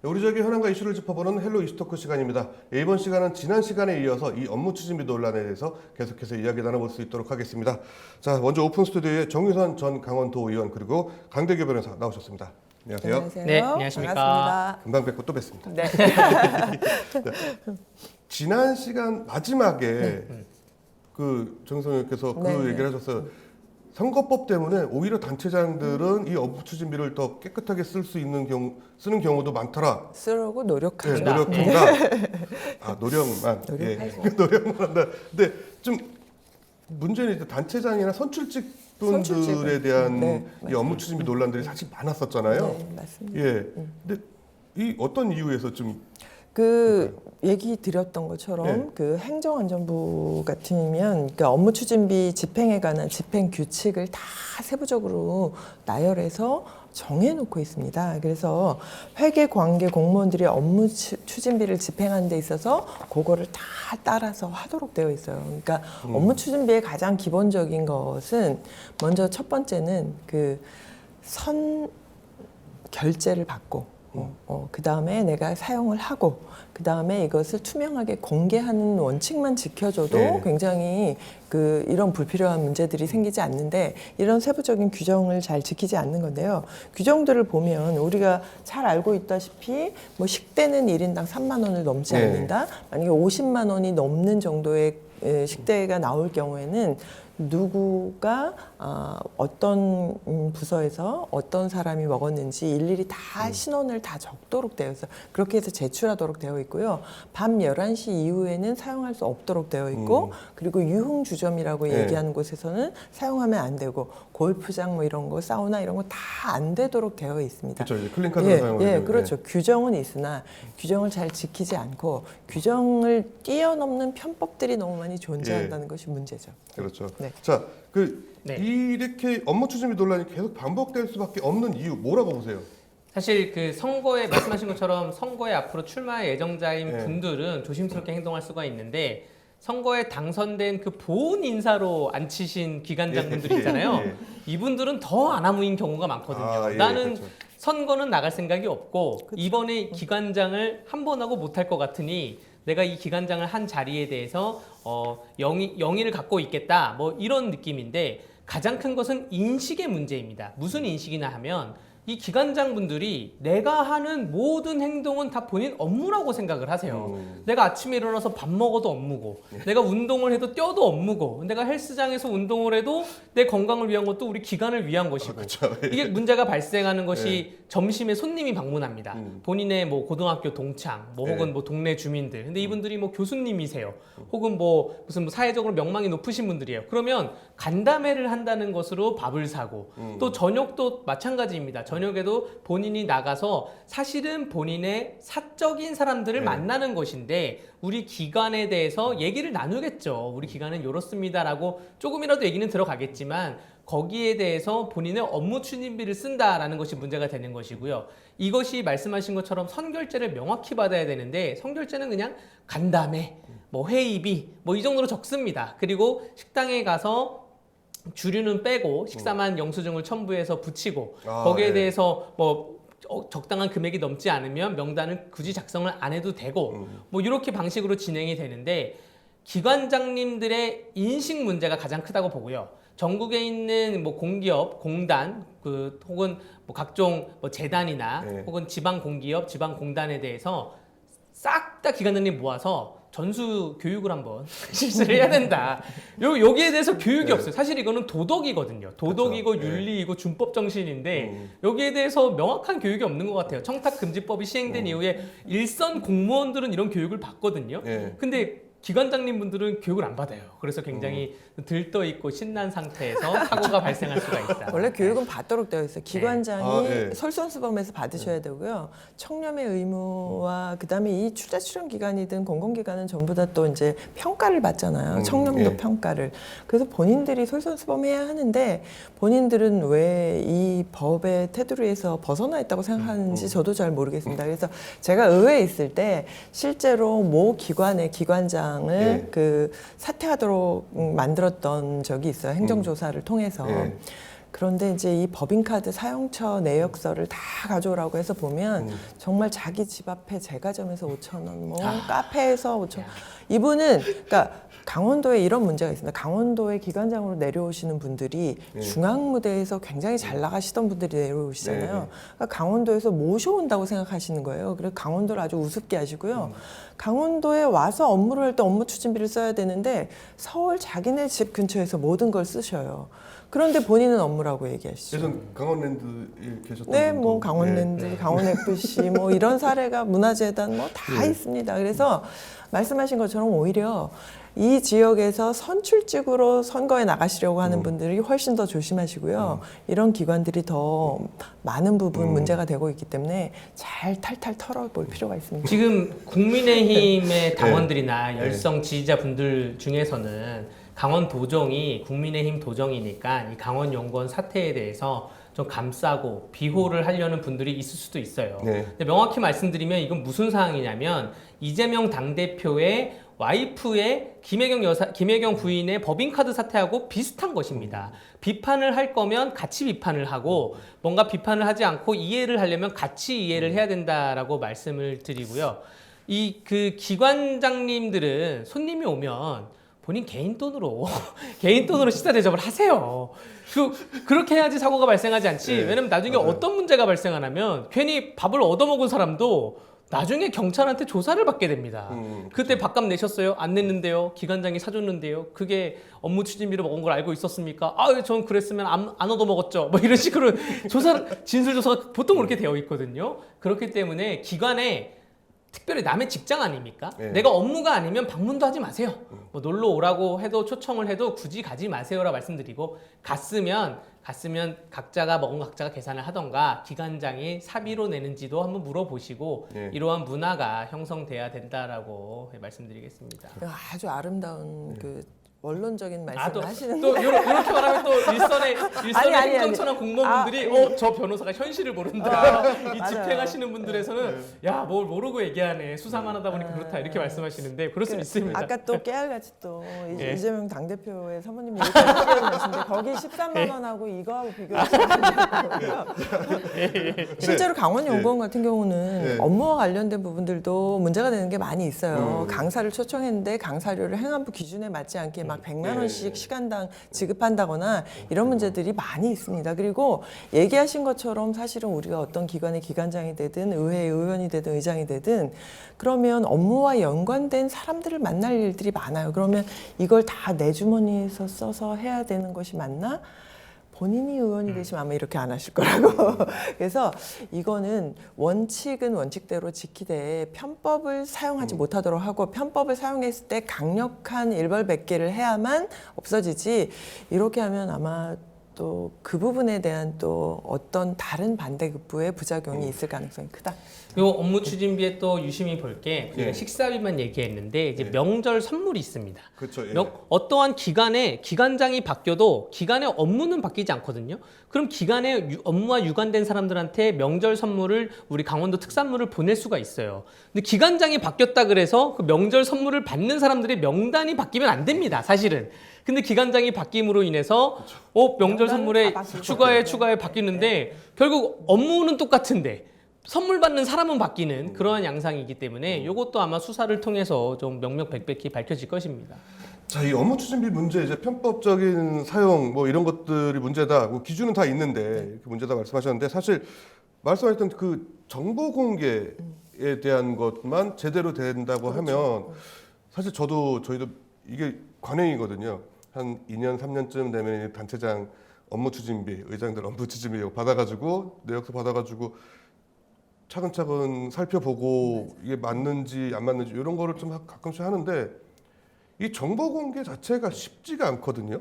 우리 지역의 현안과 이슈를 짚어보는 헬로 이슈토크 시간입니다. 이번 시간은 지난 시간에 이어서 이 업무 추진비 논란에 대해서 계속해서 이야기 나눠볼 수 있도록 하겠습니다. 자, 먼저 오픈 스튜디오에 정유선 전 강원도의원 그리고 강대규 변호사 나오셨습니다. 안녕하세요. 안녕하세요. 네, 안녕하십니까. 반갑습니다. 금방 뵙고 또 뵙습니다. 네. 지난 시간 마지막에 그 정유선 의원께서 그 네. 얘기를 하셨어요. 선거법 때문에 오히려 단체장들은 이 업무 추진비를 더 깨끗하게 쓸 수 있는 쓰는 경우도 많더라. 쓰려고 노력하죠. 네, 노력한다. 아, 노력만. 노력하죠. 노력만 한다. 근데 좀 문제는 이제 단체장이나 선출직 분들에 선출직은. 대한 네, 이 업무 추진비 논란들이 사실 많았었잖아요. 네, 맞습니다. 예. 근데 이 어떤 이유에서 좀 그 얘기 드렸던 것처럼 네. 그 행정안전부 같으면 그러니까 업무 추진비 집행에 관한 집행 규칙을 다 세부적으로 나열해서 정해놓고 있습니다. 그래서 회계 관계 공무원들이 업무 추진비를 집행하는 데 있어서 그거를 다 따라서 하도록 되어 있어요. 그러니까 업무 추진비의 가장 기본적인 것은 먼저 첫 번째는 그 선 결제를 받고 그 다음에 내가 사용을 하고 그 다음에 이것을 투명하게 공개하는 원칙만 지켜줘도 네. 굉장히 그 이런 불필요한 문제들이 생기지 않는데 이런 세부적인 규정을 잘 지키지 않는 건데요. 규정들을 보면 우리가 잘 알고 있다시피 뭐 식대는 1인당 3만 원을 넘지 네. 않는다. 만약에 50만 원이 넘는 정도의 식대가 나올 경우에는 누구가 어떤 부서에서 어떤 사람이 먹었는지 일일이 다 신원을 다 적도록 되어 있어요. 그렇게 해서 제출하도록 되어 있고요. 밤 11시 이후에는 사용할 수 없도록 되어 있고 그리고 유흥주점이라고 네. 얘기하는 곳에서는 사용하면 안 되고 골프장 뭐 이런 거 사우나 이런 거 다 안 되도록 되어 있습니다. 그렇죠. 이제 클린카드로 사용을 예, 해요. 그렇죠. 규정은 있으나 규정을 잘 지키지 않고 규정을 뛰어넘는 편법들이 너무 많이 존재한다는 것이 문제죠. 그렇죠. 네. 자, 네. 이렇게 업무 추진비 논란이 계속 반복될 수밖에 없는 이유 뭐라고 보세요? 사실 그 선거에 말씀하신 것처럼 선거에 앞으로 출마할 예정자인 네. 분들은 조심스럽게 행동할 수가 있는데 선거에 당선된 그 보훈 인사로 앉히신 기관장분들이 있잖아요. 예. 이분들은 더 아나무인 경우가 많거든요. 아, 예, 나는 그렇죠. 선거는 나갈 생각이 없고 이번에 기관장을 한 번 하고 못할 것 같으니 내가 이 기관장을 한 자리에 대해서 영의를 갖고 있겠다 뭐 이런 느낌인데 가장 큰 것은 인식의 문제입니다. 무슨 인식이나 하면 이 기관장분들이 내가 하는 모든 행동은 다 본인 업무라고 생각을 하세요. 내가 아침에 일어나서 밥 먹어도 업무고 내가 운동을 해도 뛰어도 업무고 내가 헬스장에서 운동을 해도 내 건강을 위한 것도 우리 기관을 위한 것이고 그렇죠. 이게 문제가 발생하는 것이 점심에 손님이 방문합니다. 본인의 뭐 고등학교 동창, 뭐 혹은 뭐 동네 주민들. 근데 이분들이 뭐 교수님이세요. 혹은 뭐 무슨 뭐 사회적으로 명망이 높으신 분들이에요. 그러면 간담회를 한다는 것으로 밥을 사고 또 저녁도 마찬가지입니다. 저녁에도 본인이 나가서 사실은 본인의 사적인 사람들을 만나는 것인데 우리 기관에 대해서 얘기를 나누겠죠. 우리 기관은 이렇습니다라고 조금이라도 얘기는 들어가겠지만 거기에 대해서 본인의 업무 추진비를 쓴다라는 것이 문제가 되는 것이고요. 이것이 말씀하신 것처럼 선결제를 명확히 받아야 되는데 선결제는 그냥 간담회, 뭐 회의비 뭐 이 정도로 적습니다. 그리고 식당에 가서 주류는 빼고 식사만 영수증을 첨부해서 붙이고 거기에 네. 대해서 뭐 적당한 금액이 넘지 않으면 명단을 굳이 작성을 안 해도 되고 뭐 이렇게 방식으로 진행이 되는데 기관장님들의 인식 문제가 가장 크다고 보고요. 전국에 있는 뭐 공기업, 공단, 혹은 뭐 각종 뭐 재단이나 혹은 지방 공기업, 지방 공단에 대해서 싹 다 기관장님 모아서 전수 교육을 한번 실시를 해야 된다. 여기에 대해서 교육이 없어요. 사실 이거는 도덕이거든요. 도덕이고 그렇죠. 윤리이고 준법 정신인데 여기에 대해서 명확한 교육이 없는 것 같아요. 청탁금지법이 시행된 이후에 일선 공무원들은 이런 교육을 받거든요. 근데 기관장님 분들은 교육을 안 받아요. 그래서 굉장히 들떠 있고 신난 상태에서 사고가 발생할 수가 있다. 원래 교육은 받도록 되어 있어요. 기관장이 네. 솔선수범해서 받으셔야 되고요. 청렴의 의무와 그다음에 이 출자 출연 기관이든 공공기관은 전부 다 또 이제 평가를 받잖아요. 청렴도 평가를. 그래서 본인들이 솔선수범해야 하는데 본인들은 왜 이 법의 테두리에서 벗어나 있다고 생각하는지 저도 잘 모르겠습니다. 그래서 제가 의회에 있을 때 실제로 모 기관의 기관장을 그 사퇴하도록 만들었던 적이 있어요. 행정조사를 통해서. 그런데 이제 이 법인카드 사용처 내역서를 다 가져오라고 해서 보면 정말 자기 집 앞에 제과점에서 5,000원, 뭐 카페에서 5,000원. 이분은 그러니까 강원도에 이런 문제가 있습니다. 강원도에 기관장으로 내려오시는 분들이 중앙무대에서 굉장히 잘 나가시던 분들이 내려오시잖아요. 그러니까 강원도에서 모셔온다고 생각하시는 거예요. 그래서 강원도를 아주 우습게 하시고요. 강원도에 와서 업무를 할 때 업무 추진비를 써야 되는데 서울 자기네 집 근처에서 모든 걸 쓰셔요. 그런데 본인은 업무라고 얘기하시죠. 예전 강원랜드에 계셨던 네, 분도. 뭐 강원랜드, 강원FC 뭐 이런 사례가 문화재단 뭐 다 있습니다. 그래서 말씀하신 것처럼 오히려 이 지역에서 선출직으로 선거에 나가시려고 하는 분들이 훨씬 더 조심하시고요. 이런 기관들이 더 많은 부분 문제가 되고 있기 때문에 잘 탈탈 털어볼 필요가 있습니다. 지금 국민의힘의 당원들이나 열성 지지자분들 중에서는 강원 도정이 국민의힘 도정이니까 이 강원 연구원 사태에 대해서 좀 감싸고 비호를 하려는 분들이 있을 수도 있어요. 근데 명확히 말씀드리면 이건 무슨 상황이냐면 이재명 당대표의 와이프의 김혜경 부인의 법인카드 사태하고 비슷한 것입니다. 비판을 할 거면 같이 비판을 하고 뭔가 비판을 하지 않고 이해를 하려면 같이 이해를 해야 된다라고 말씀을 드리고요. 이 그 기관장님들은 손님이 오면 본인 개인 돈으로 식사 대접을 하세요. 그렇게 해야지 사고가 발생하지 않지. 왜냐면 나중에 어떤 문제가 발생하냐면 괜히 밥을 얻어먹은 사람도 나중에 경찰한테 조사를 받게 됩니다. 그때 밥값 내셨어요? 안 냈는데요. 기관장이 사줬는데요. 그게 업무 추진비로 먹은 걸 알고 있었습니까? 전 그랬으면 안 얻어먹었죠. 뭐 이런 식으로 진술 조사가 보통 그렇게 되어 있거든요. 그렇기 때문에 기관에 특별히 남의 직장 아닙니까? 내가 업무가 아니면 방문도 하지 마세요. 뭐 놀러 오라고 해도 초청을 해도 굳이 가지 마세요라 말씀드리고 갔으면 각자가 먹은 거 각자가 계산을 하던가 기관장이 사비로 내는지도 한번 물어보시고 이러한 문화가 형성돼야 된다라고 말씀드리겠습니다. 아주 아름다운 그 원론적인 말씀을 하시는 또 이렇게 말하면 또 일선의 행정처나 공무원분들이 저 변호사가 현실을 모른다. 이 집행하시는 분들에서는 야, 뭘 모르고 얘기하네. 수사만 하다 보니까 그렇다. 이렇게 말씀하시는데 그럴 수 있습니다. 아까 또 깨알같이 또 이재명 당대표의 사모님 얘기까지 하시는데 거기 13만 원하고 이거하고 비교하시면 거고요. 실제로 강원연구원 같은 경우는 업무와 관련된 부분들도 문제가 되는 게 많이 있어요. 강사를 초청했는데 강사료를 행안부 기준에 맞지 않게 막 100만 원씩 시간당 지급한다거나 이런 문제들이 많이 있습니다. 그리고 얘기하신 것처럼 사실은 우리가 어떤 기관의 기관장이 되든 의회 의원이 되든 의장이 되든 그러면 업무와 연관된 사람들을 만날 일들이 많아요. 그러면 이걸 다 내 주머니에서 써서 해야 되는 것이 맞나? 본인이 의원이 되시면 아마 이렇게 안 하실 거라고. 그래서 이거는 원칙은 원칙대로 지키되 편법을 사용하지 못하도록 하고 편법을 사용했을 때 강력한 일벌백계를 해야만 없어지지 이렇게 하면 아마 또 그 부분에 대한 또 어떤 다른 반대급부의 부작용이 있을 가능성이 크다. 요 업무 추진비에 또 유심히 볼 게 식사비만 얘기했는데 이제 명절 선물이 있습니다. 그렇죠. 어떠한 기관장이 바뀌어도 기관의 업무는 바뀌지 않거든요. 그럼 기관의 업무와 유관된 사람들한테 명절 선물을 우리 강원도 특산물을 보낼 수가 있어요. 근데 기관장이 바뀌었다 그래서 그 명절 선물을 받는 사람들의 명단이 바뀌면 안 됩니다. 사실은. 근데 기관장이 바뀜으로 인해서 명절 선물에 추가에 바뀌는데 결국 업무는 똑같은데 선물 받는 사람은 바뀌는 그러한 양상이기 때문에 이것도 아마 수사를 통해서 좀 명명백백히 밝혀질 것입니다. 자, 이 업무 추진비 문제 이제 편법적인 사용 뭐 이런 것들이 문제다. 뭐 기준은 다 있는데 이렇게 문제다 말씀하셨는데 사실 말씀하셨던 그 정보 공개에 대한 것만 제대로 된다고 하면 사실 저희도 이게 관행이거든요. 한 2년 3년쯤 되면 단체장 업무 추진비, 의장들 업무 추진비 받아가지고 내역서 받아가지고 차근차근 살펴보고 이게 맞는지 안 맞는지 이런 거를 좀 가끔씩 하는데 이 정보 공개 자체가 쉽지가 않거든요.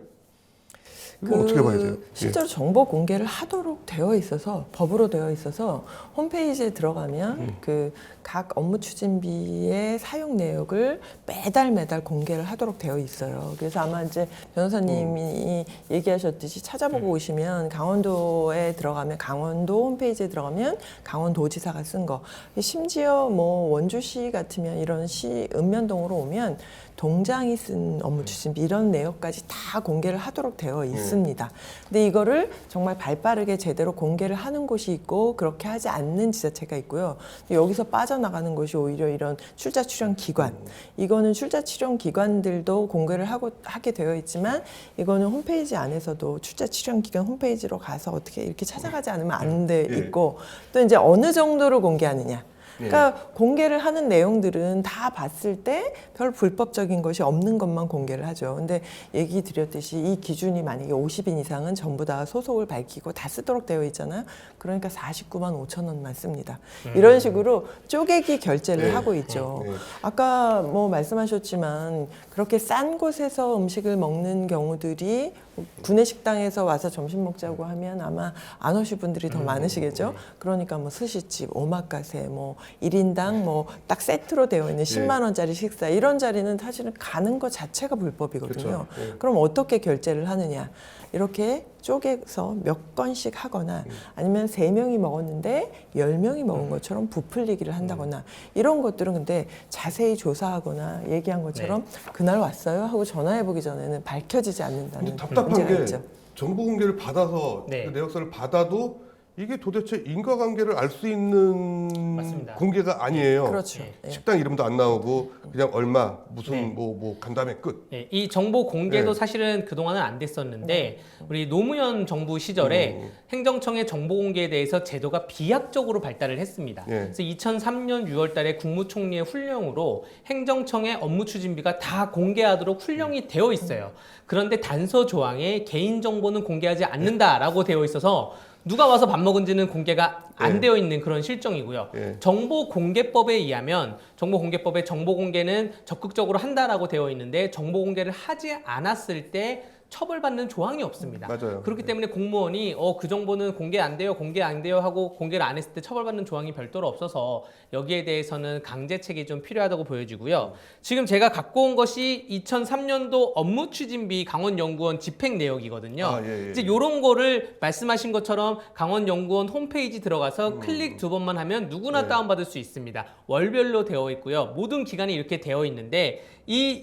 이건 어떻게 봐야 돼요? 실제로 정보 공개를 하도록 되어 있어서 법으로 되어 있어서 홈페이지에 들어가면 그 각 업무 추진비의 사용 내역을 매달 공개를 하도록 되어 있어요. 그래서 아마 이제 변호사님이 얘기하셨듯이 찾아보고 오시면 강원도에 들어가면 강원도 홈페이지에 들어가면 강원도지사가 쓴 거, 심지어 뭐 원주시 같으면 이런 시 읍면동으로 오면 동장이 쓴 업무 추진비 이런 내역까지 다 공개를 하도록 되어 있어요. 있습니다. 근데 이거를 정말 발빠르게 제대로 공개를 하는 곳이 있고 그렇게 하지 않는 지자체가 있고요. 근데 여기서 빠져나가는 것이 오히려 이런 출자 출연 기관. 이거는 출자 출연 기관들도 공개를 하게 되어 있지만 이거는 홈페이지 안에서도 출자 출연 기관 홈페이지로 가서 어떻게 이렇게 찾아가지 않으면 안 돼 있고 또 이제 어느 정도를 공개하느냐. 그러니까 공개를 하는 내용들은 다 봤을 때 별 불법적인 것이 없는 것만 공개를 하죠. 근데 얘기 드렸듯이 이 기준이 만약에 50인 이상은 전부 다 소속을 밝히고 다 쓰도록 되어 있잖아요. 그러니까 49만 5천 원만 씁니다. 이런 식으로 쪼개기 결제를 하고 있죠. 아까 뭐 말씀하셨지만 그렇게 싼 곳에서 음식을 먹는 경우들이 구내식당에서 와서 점심 먹자고 하면 아마 안 오실 분들이 더 많으시겠죠. 그러니까 뭐 스시집, 오마카세, 뭐 1인당 뭐 딱 세트로 되어 있는 10만 원짜리 식사 이런 자리는 사실은 가는 것 자체가 불법이거든요. 그럼 어떻게 결제를 하느냐? 이렇게 쪼개서 몇 건씩 하거나 아니면 3명이 먹었는데 10명이 먹은 것처럼 부풀리기를 한다거나 이런 것들은 근데 자세히 조사하거나 얘기한 것처럼 그날 왔어요 하고 전화해보기 전에는 밝혀지지 않는다는 답답한 문제가 게 있죠. 정보 공개를 받아서 그 내역서를 받아도 이게 도대체 인과관계를 알 수 있는 맞습니다. 공개가 아니에요. 그렇죠. 식당 이름도 안 나오고 그냥 얼마 무슨 뭐 간담회 끝. 이 정보 공개도 사실은 그동안은 안 됐었는데 우리 노무현 정부 시절에 행정청의 정보 공개에 대해서 제도가 비약적으로 발달을 했습니다. 그래서 2003년 6월 달에 국무총리의 훈령으로 행정청의 업무 추진비가 다 공개하도록 훈령이 되어 있어요. 그런데 단서 조항에 개인정보는 공개하지 않는다라고 되어 있어서 누가 와서 밥 먹은지는 공개가 안 되어 있는 그런 실정이고요. 정보공개법에 의하면 정보공개법에 정보공개는 적극적으로 한다라고 되어 있는데 정보공개를 하지 않았을 때 처벌받는 조항이 없습니다. 맞아요. 그렇기 때문에 공무원이 그 정보는 공개 안 돼요 하고 공개를 안 했을 때 처벌받는 조항이 별도로 없어서 여기에 대해서는 강제책이 좀 필요하다고 보여지고요. 지금 제가 갖고 온 것이 2003년도 업무추진비 강원연구원 집행 내역이거든요. 이제 이런 거를 말씀하신 것처럼 강원연구원 홈페이지 들어가서 클릭 2번만 하면 누구나 다운받을 수 있습니다. 월별로 되어 있고요. 모든 기간이 이렇게 되어 있는데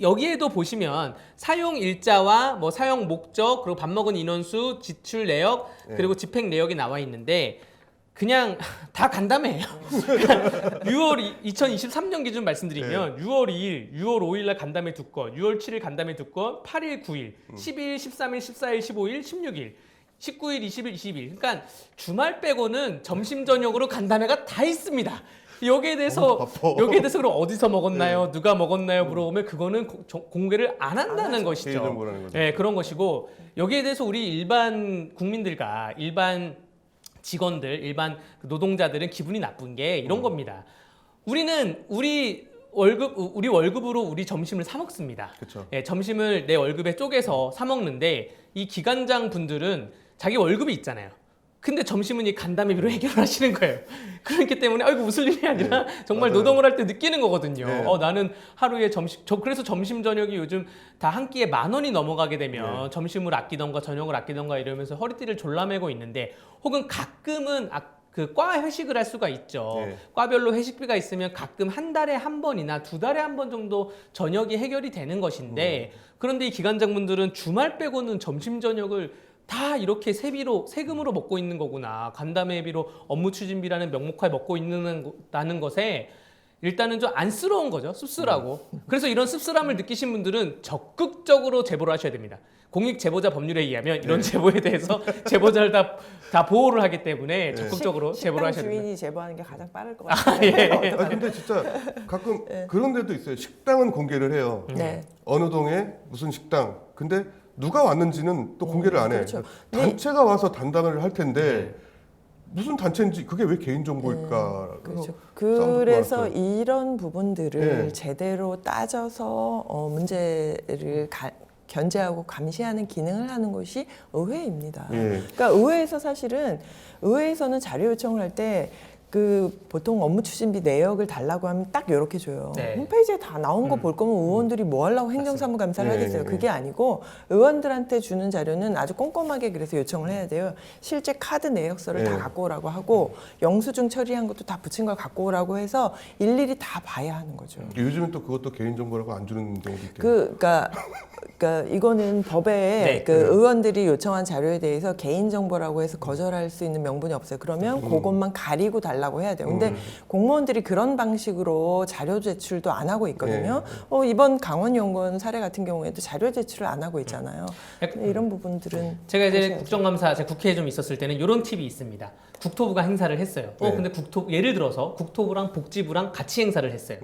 여기에도 보시면 사용 일자와 뭐 사용 목적 그리고 밥 먹은 인원수, 지출 내역 그리고 집행 내역이 나와 있는데 그냥 다 간담회예요. 2023년 기준 말씀드리면 6월 2일, 6월 5일 날 간담회 2건, 6월 7일 간담회 2건, 8일, 9일, 12일, 13일, 14일, 15일, 16일, 19일, 20일, 22일. 그러니까 주말 빼고는 점심 저녁으로 간담회가 다 있습니다. 여기에 대해서 그럼 어디서 먹었나요? 누가 먹었나요? 물어보면 그거는 공개를 안 한다는 것이죠. 네, 그런 것이고 여기에 대해서 우리 일반 국민들과 일반 직원들, 일반 노동자들은 기분이 나쁜 게 이런 겁니다. 우리 월급으로 우리 점심을 사 먹습니다. 예, 점심을 내 월급에 쪼개서 사 먹는데 이 기관장 분들은 자기 월급이 있잖아요. 근데 점심은 이 간담회비로 해결을 하시는 거예요. 그렇기 때문에 이거 웃을 일이 아니라 정말 노동을 할 때 느끼는 거거든요. 나는 하루에 그래서 점심 저녁이 요즘 다 한 끼에 10,000원이 넘어가게 되면 점심을 아끼던가 저녁을 아끼던가 이러면서 허리띠를 졸라매고 있는데 혹은 가끔은 그 과 회식을 할 수가 있죠. 과별로 회식비가 있으면 가끔 한 달에 한 번이나 2달에 한 번 정도 저녁이 해결이 되는 것인데 그런데 이 기관장분들은 주말 빼고는 점심 저녁을 다 이렇게 세금으로 먹고 있는 거구나. 간담회비로 업무 추진비라는 명목하에 먹고 있다는 것에 일단은 좀 안쓰러운 거죠. 씁쓸하고. 그래서 이런 씁쓸함을 느끼신 분들은 적극적으로 제보를 하셔야 됩니다. 공익제보자 법률에 의하면 이런 제보에 대해서 제보자를 다 보호를 하기 때문에 적극적으로 제보를 하셔야 됩니다. 주인이 제보하는 게 가장 빠를 것 같아요. 근데 진짜 가끔 그런 데도 있어요. 식당은 공개를 해요. 어느 동에 무슨 식당. 근데 누가 왔는지는 또 공개를 안 해. 그렇죠. 단체가 와서 단담회를 할 텐데 무슨 단체인지 그게 왜 개인정보일까. 그렇죠. 그래서 이런 부분들을 제대로 따져서 문제를 견제하고 감시하는 기능을 하는 것이 의회입니다. 그러니까 의회에서는 자료 요청을 할 때 그 보통 업무 추진비 내역을 달라고 하면 딱 이렇게 줘요. 네. 홈페이지에 다 나온 거 볼 거면 의원들이 뭐 하려고 행정사무감사를 네, 하겠어요. 네. 그게 아니고 의원들한테 주는 자료는 아주 꼼꼼하게 그래서 요청을 해야 돼요. 실제 카드 내역서를 네. 다 갖고 오라고 하고 영수증 처리한 것도 다 붙인 걸 갖고 오라고 해서 일일이 다 봐야 하는 거죠. 요즘은 또 그것도 개인정보라고 안 주는 경우도 있대요. 그러니까 이거는 법에 네. 그 의원들이 요청한 자료에 대해서 개인 정보라고 해서 거절할 수 있는 명분이 없어요. 그러면 그것만 가리고 달라고 해야 돼요. 근데 공무원들이 그런 방식으로 자료 제출도 안 하고 있거든요. 이번 강원연구원 사례 같은 경우에도 자료 제출을 안 하고 있잖아요. 근데 이런 부분들은 제가 이제 하셔야죠. 국정감사, 제가 국회에 좀 있었을 때는 이런 팁이 있습니다. 국토부가 행사를 했어요. 네. 근데 예를 들어서 국토부랑 복지부랑 같이 행사를 했어요.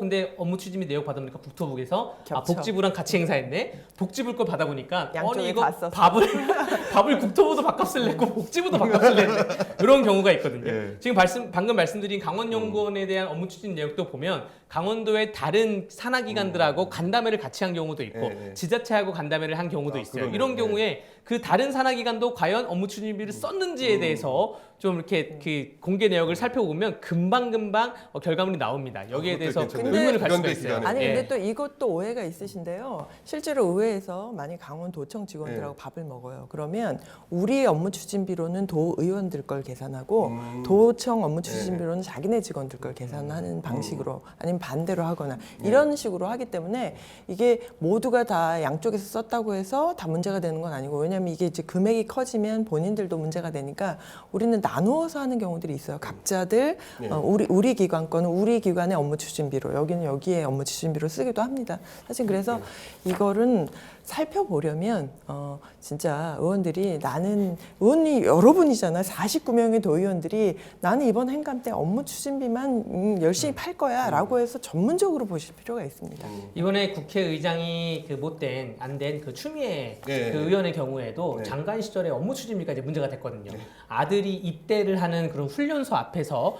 근데 업무 추진비 내역 받아보니까 국토부에서 겹쳐. 복지부랑 같이 행사했네. 복지부 걸 받아보니까 양쪽에 아니 이거 다 썼어. 밥을 국토부도 밥값을 냈고 복지부도 밥값을 냈네. 이런 경우가 있거든요. 네. 지금 방금 말씀드린 강원연구원에 대한 업무 추진 내역도 보면 강원도의 다른 산하기관들하고 간담회를 같이 한 경우도 있고 네. 지자체하고 간담회를 한 경우도 있어요. 그러네요. 이런 경우에 그 다른 산하기관도 과연 업무 추진비를 썼는지에 대해서 좀 이렇게 그 공개 내역을 살펴보면 금방 결과물이 나옵니다. 여기에 그것도 대해서 괜찮네요. 의문을 갈 수가 기관대 있어요. 기관에. 아니 예. 근데 또 이것도 오해가 있으신데요. 실제로 의회에서 만약 강원도청 직원들하고 밥을 먹어요. 그러면 우리 업무 추진비로는 도의원들 걸 계산하고 도청 업무 추진비로는 자기네 직원들 걸 계산하는 방식으로 아니면 반대로 하거나 이런 식으로 하기 때문에 이게 모두가 다 양쪽에서 썼다고 해서 다 문제가 되는 건 아니고 왜냐하면 이게 이제 금액이 커지면 본인들도 문제가 되니까 우리는 나누어서 하는 경우들이 있어요. 각자들 우리 기관 거는 우리 기관의 업무 추진비로 여기는 여기에 업무 추진비로 쓰기도 합니다. 사실 그래서 이거는 살펴보려면 진짜 의원들이 나는 의원이 여러분이잖아. 49명의 도의원들이 나는 이번 행감 때 업무 추진비만 열심히 팔 거야 라고 해서 전문적으로 보실 필요가 있습니다. 이번에 국회의장이 그 못된 안 된 그 추미애 네. 그 의원의 경우에도 네. 장관 시절에 업무 추진비가 이제 문제가 됐거든요. 아들이 입대를 하는 그런 훈련소 앞에서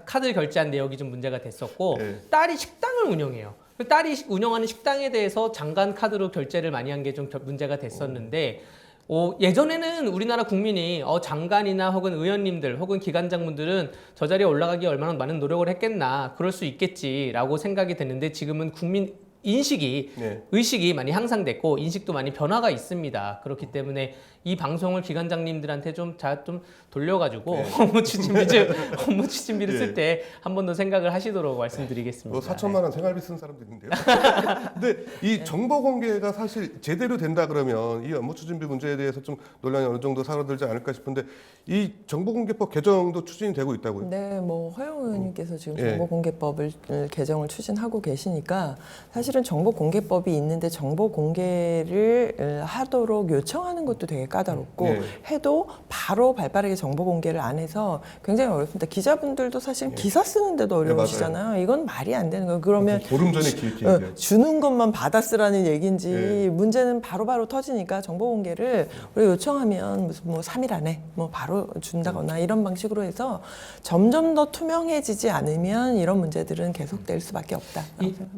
카드 결제한 내역이 좀 문제가 됐었고 네. 딸이 식당을 운영해요. 딸이 운영하는 식당에 대해서 장관 카드로 결제를 많이 한 게 좀 문제가 됐었는데 예전에는 우리나라 국민이 장관이나 혹은 의원님들 혹은 기관장분들은 저 자리에 올라가기 얼마나 많은 노력을 했겠나 그럴 수 있겠지라고 생각이 됐는데 지금은 국민 의식이 많이 향상됐고 인식도 많이 변화가 있습니다. 그렇기 때문에 이 방송을 기관장님들한테 좀 돌려가지고 업무 추진비를 쓸 때 한 번 더 생각을 하시도록 말씀드리겠습니다. 4천만 원 생활비 쓰는 사람도 있는데요. 근데 이 정보 공개가 사실 제대로 된다 그러면 이 업무 추진비 문제에 대해서 좀 논란이 어느 정도 사라들지 않을까 싶은데 이 정보공개법 개정도 추진이 되고 있다고요? 네, 뭐 허영 의원님께서 지금 예. 정보공개법을 개정을 추진하고 계시니까 사실은 정보공개법이 있는데 정보공개를 하도록 요청하는 것도 되게 까다롭고 예. 해도 바로 발빠르게 정보공개를 안 해서 굉장히 어렵습니다. 기자분들도 사실 기사 쓰는데도 어려우시잖아요. 이건 말이 안 되는 거예요. 그러면 보름 전에 기획해야 주는 것만 받아 쓰라는 얘기인지 예. 문제는 바로바로 터지니까 정보공개를 우리 요청하면 무슨 뭐 3일 안에 뭐 바로 준다거나 이런 방식으로 해서 점점 더 투명해지지 않으면 이런 문제들은 계속될 수밖에 없다.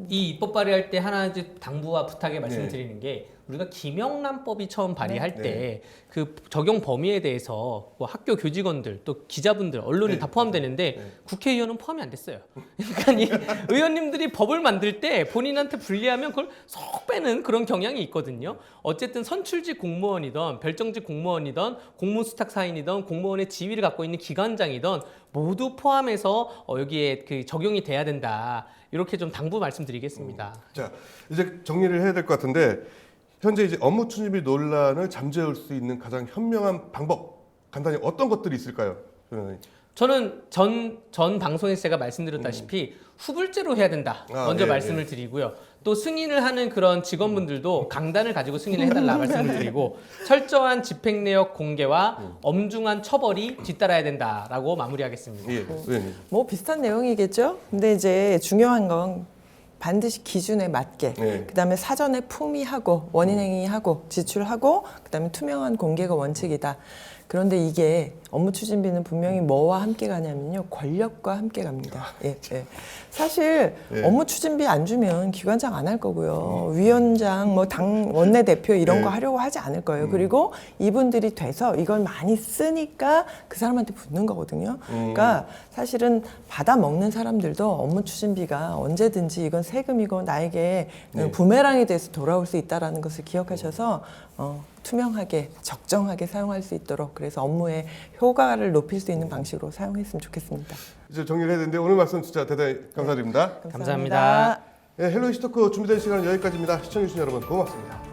이 입법 발의할 때 하나 이제 당부와 부탁에 말씀드리는 게 우리가 김영란법이 처음 발의할 때 그 적용 범위에 대해서 뭐 학교 교직원들 또 기자분들 언론이 다 포함되는데 국회의원은 포함이 안 됐어요. 그러니까 이 의원님들이 법을 만들 때 본인한테 불리하면 그걸 쏙 빼는 그런 경향이 있거든요. 어쨌든 선출직 공무원이든 별정직 공무원이든 공무수탁사인이든 공무원의 지위를 갖고 있는 기관장이든 모두 포함해서 여기에 그 적용이 돼야 된다. 이렇게 좀 당부 말씀드리겠습니다. 자, 이제 정리를 해야 될 것 같은데 현재 이제 업무 추진비 논란을 잠재울 수 있는 가장 현명한 방법 간단히 어떤 것들이 있을까요? 저는 전 방송에서 제가 말씀드렸다시피 후불제로 해야 된다. 먼저 말씀을 드리고요. 또 승인을 하는 그런 직원분들도 강단을 가지고 승인을 해달라 말씀을 드리고 철저한 집행 내역 공개와 엄중한 처벌이 뒤따라야 된다라고 마무리하겠습니다. 예, 의원님. 뭐 비슷한 내용이겠죠. 근데 이제 중요한 건 반드시 기준에 맞게 그다음에 사전에 품위하고 원인행위하고 지출하고 그다음에 투명한 공개가 원칙이다. 그런데 이게 업무 추진비는 분명히 뭐와 함께 가냐면요. 권력과 함께 갑니다. 예, 예. 사실 예. 업무 추진비 안 주면 기관장 안 할 거고요. 위원장, 뭐 당 원내대표 이런 예. 거 하려고 하지 않을 거예요. 그리고 이분들이 돼서 이걸 많이 쓰니까 그 사람한테 붙는 거거든요. 그러니까 사실은 받아 먹는 사람들도 업무 추진비가 언제든지 이건 세금이고 나에게 네. 부메랑이 돼서 돌아올 수 있다라는 것을 기억하셔서 투명하게 적정하게 사용할 수 있도록 그래서 업무의 효과를 높일 수 있는 방식으로 사용했으면 좋겠습니다. 이제 정리를 해야 되는데 오늘 말씀 진짜 대단히 감사드립니다. 감사합니다. 헬로 이스토크 준비된 시간은 여기까지입니다. 시청해주신 여러분 고맙습니다.